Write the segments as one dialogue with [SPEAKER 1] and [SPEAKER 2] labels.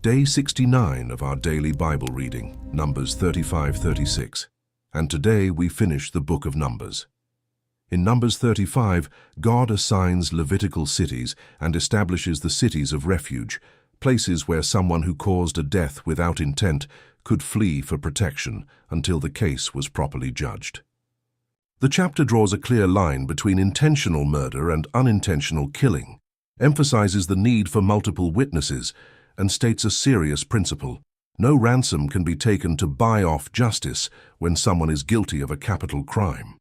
[SPEAKER 1] Day 69 of our daily Bible reading, Numbers 35-36. And today we finish the book of Numbers. In Numbers 35, God assigns Levitical cities and establishes the cities of refuge, places where someone who caused a death without intent could flee for protection until the case was properly judged. The chapter draws a clear line between intentional murder and unintentional killing, emphasizes the need for multiple witnesses, and states a serious principle. No ransom can be taken to buy off justice when someone is guilty of a capital crime.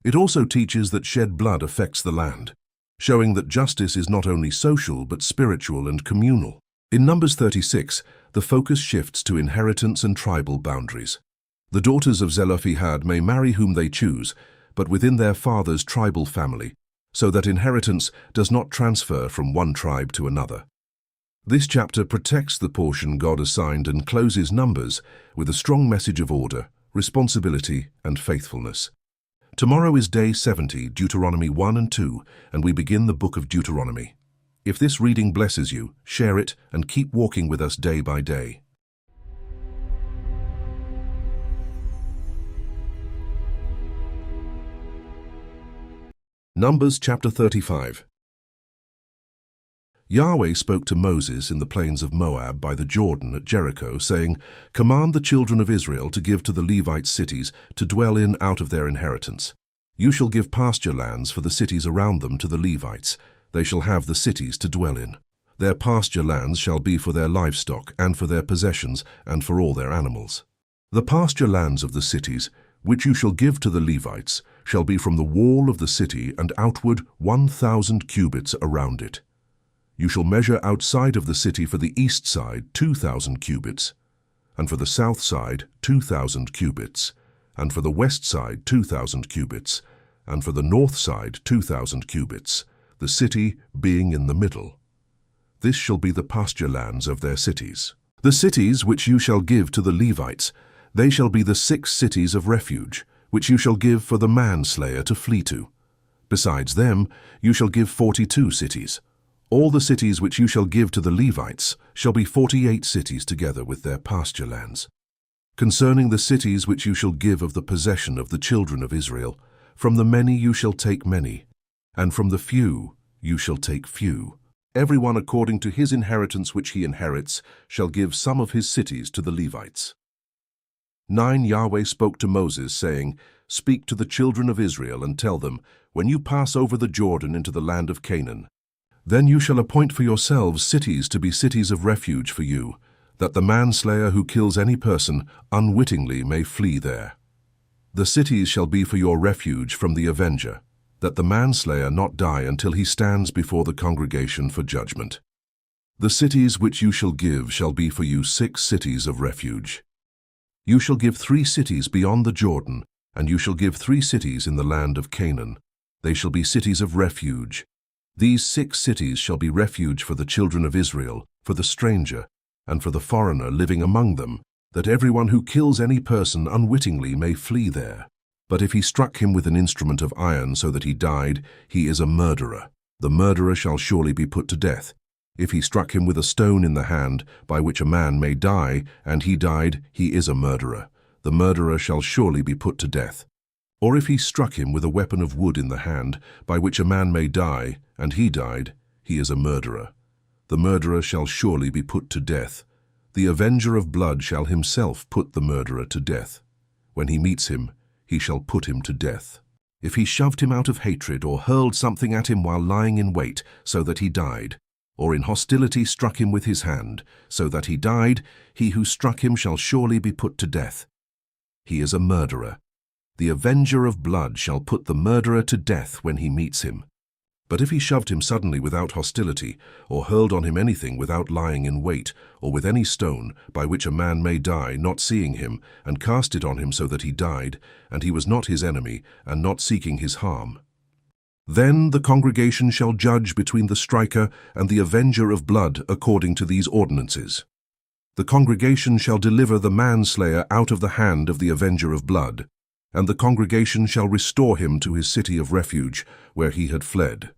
[SPEAKER 1] It also teaches that shed blood affects the land, showing that justice is not only social but spiritual and communal. In Numbers 36, the focus shifts to inheritance and tribal boundaries. The daughters of Zelophehad may marry whom they choose, but within their father's tribal family, so that inheritance does not transfer from one tribe to another. This chapter protects the portion God assigned and closes Numbers with a strong message of order, responsibility, and faithfulness. Tomorrow is Day 70, Deuteronomy 1 and 2, and we begin the book of Deuteronomy. If this reading blesses you, share it and keep walking with us day by day. Numbers chapter 35. Yahweh spoke to Moses in the plains of Moab by the Jordan at Jericho, saying, "Command the children of Israel to give to the Levites cities to dwell in out of their inheritance. You shall give pasture lands for the cities around them to the Levites. They shall have the cities to dwell in. Their pasture lands shall be for their livestock and for their possessions and for all their animals. The pasture lands of the cities, which you shall give to the Levites, shall be from the wall of the city and outward 1,000 cubits around it. You shall measure outside of the city for the east side 2,000 cubits, and for the south side 2,000 cubits, and for the west side 2,000 cubits, and for the north side 2,000 cubits, the city being in the middle. This shall be the pasture lands of their cities. The cities which you shall give to the Levites, they shall be the 6 cities of refuge, which you shall give for the manslayer to flee to. Besides them, you shall give 42 cities. All the cities which you shall give to the Levites shall be 48 cities together with their pasture lands. Concerning the cities which you shall give of the possession of the children of Israel, from the many you shall take many, and from the few you shall take few. Everyone according to his inheritance which he inherits shall give some of his cities to the Levites." 9. Yahweh spoke to Moses, saying, "Speak to the children of Israel and tell them, when you pass over the Jordan into the land of Canaan, then you shall appoint for yourselves cities to be cities of refuge for you, that the manslayer who kills any person unwittingly may flee there. The cities shall be for your refuge from the avenger, that the manslayer not die until he stands before the congregation for judgment. The cities which you shall give shall be for you 6 cities of refuge. You shall give 3 cities beyond the Jordan, and you shall give 3 cities in the land of Canaan. They shall be cities of refuge. These 6 cities shall be refuge for the children of Israel, for the stranger, and for the foreigner living among them, that everyone who kills any person unwittingly may flee there. But if he struck him with an instrument of iron so that he died, he is a murderer. The murderer shall surely be put to death. If he struck him with a stone in the hand, by which a man may die, and he died, he is a murderer. The murderer shall surely be put to death. Or if he struck him with a weapon of wood in the hand, by which a man may die, and he died, he is a murderer. The murderer shall surely be put to death. The avenger of blood shall himself put the murderer to death. When he meets him, he shall put him to death. If he shoved him out of hatred or hurled something at him while lying in wait, so that he died, or in hostility struck him with his hand, so that he died, he who struck him shall surely be put to death. He is a murderer. The avenger of blood shall put the murderer to death when he meets him. But if he shoved him suddenly without hostility, or hurled on him anything without lying in wait, or with any stone, by which a man may die, not seeing him, and cast it on him so that he died, and he was not his enemy, and not seeking his harm, then the congregation shall judge between the striker and the avenger of blood according to these ordinances. The congregation shall deliver the manslayer out of the hand of the avenger of blood, and the congregation shall restore him to his city of refuge, where he had fled.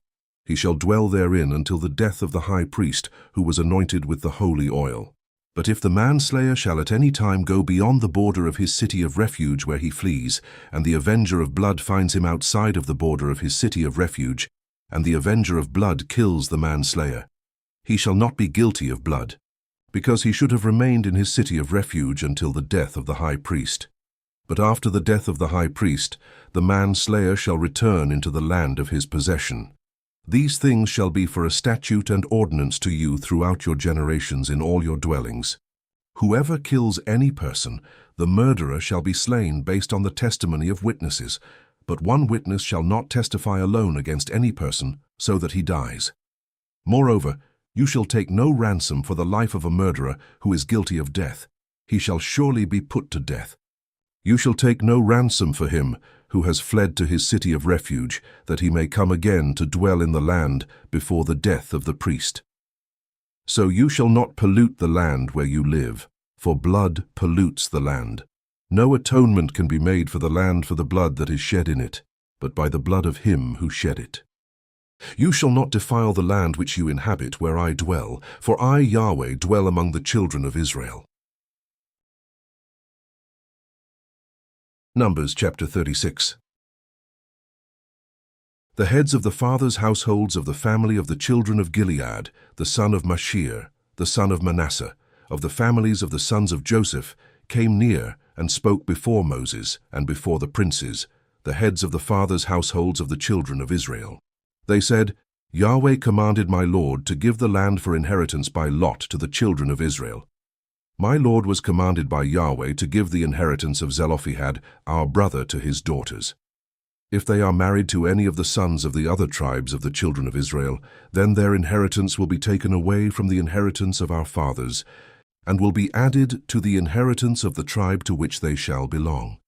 [SPEAKER 1] He shall dwell therein until the death of the high priest, who was anointed with the holy oil. But if the manslayer shall at any time go beyond the border of his city of refuge where he flees, and the avenger of blood finds him outside of the border of his city of refuge, and the avenger of blood kills the manslayer, he shall not be guilty of blood, because he should have remained in his city of refuge until the death of the high priest. But after the death of the high priest, the manslayer shall return into the land of his possession. These things shall be for a statute and ordinance to you throughout your generations in all your dwellings. Whoever kills any person, the murderer shall be slain based on the testimony of witnesses, but one witness shall not testify alone against any person, so that he dies. Moreover, you shall take no ransom for the life of a murderer who is guilty of death. He shall surely be put to death. You shall take no ransom for him who has fled to his city of refuge, that he may come again to dwell in the land before the death of the priest. So you shall not pollute the land where you live, for blood pollutes the land. No atonement can be made for the land for the blood that is shed in it, but by the blood of him who shed it. You shall not defile the land which you inhabit, where I dwell, for I, Yahweh, dwell among the children of Israel. Numbers chapter 36. The heads of the fathers' households of the family of the children of Gilead, the son of Machir, the son of Manasseh, of the families of the sons of Joseph, came near and spoke before Moses and before the princes, the heads of the fathers' households of the children of Israel. They said, Yahweh commanded my Lord to give the land for inheritance by lot to the children of Israel. My Lord was commanded by Yahweh to give the inheritance of Zelophehad, our brother, to his daughters. If they are married to any of the sons of the other tribes of the children of Israel, then their inheritance will be taken away from the inheritance of our fathers, and will be added to the inheritance of the tribe to which they shall belong.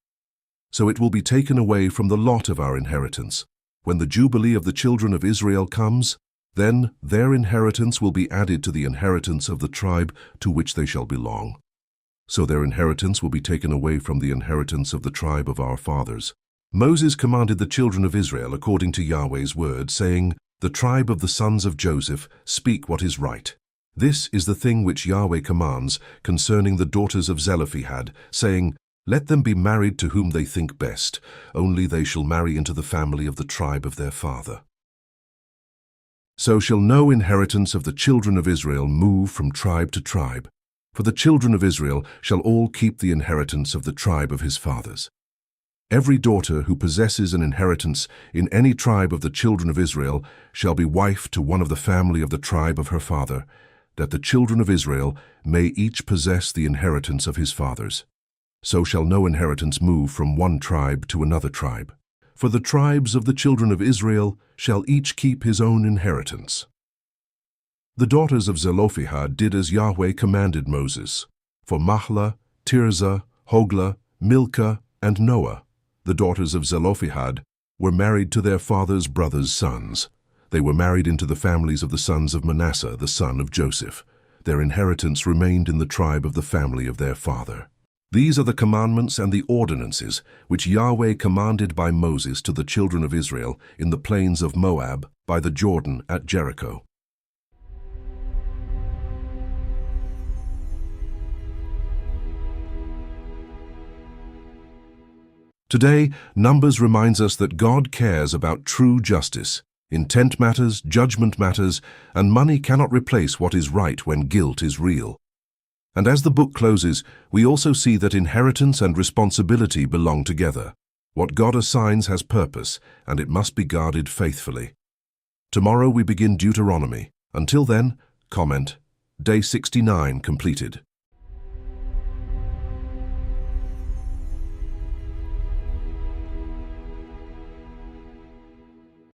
[SPEAKER 1] So it will be taken away from the lot of our inheritance. When the jubilee of the children of Israel comes, then their inheritance will be added to the inheritance of the tribe to which they shall belong. So their inheritance will be taken away from the inheritance of the tribe of our fathers. Moses commanded the children of Israel according to Yahweh's word, saying, The tribe of the sons of Joseph, speak what is right. This is the thing which Yahweh commands concerning the daughters of Zelophehad, saying, Let them be married to whom they think best, only they shall marry into the family of the tribe of their father. So shall no inheritance of the children of Israel move from tribe to tribe, for the children of Israel shall all keep the inheritance of the tribe of his fathers. Every daughter who possesses an inheritance in any tribe of the children of Israel shall be wife to one of the family of the tribe of her father, that the children of Israel may each possess the inheritance of his fathers. So shall no inheritance move from one tribe to another tribe. For the tribes of the children of Israel shall each keep his own inheritance. The daughters of Zelophehad did as Yahweh commanded Moses. For Mahlah, Tirzah, Hoglah, Milcah, and Noah, the daughters of Zelophehad, were married to their father's brothers' sons. They were married into the families of the sons of Manasseh, the son of Joseph. Their inheritance remained in the tribe of the family of their father. These are the commandments and the ordinances which Yahweh commanded by Moses to the children of Israel in the plains of Moab by the Jordan at Jericho. Today, Numbers reminds us that God cares about true justice. Intent matters, judgment matters, and money cannot replace what is right when guilt is real. And as the book closes, we also see that inheritance and responsibility belong together. What God assigns has purpose, and it must be guarded faithfully. Tomorrow we begin Deuteronomy. Until then, comment, Day 69 completed.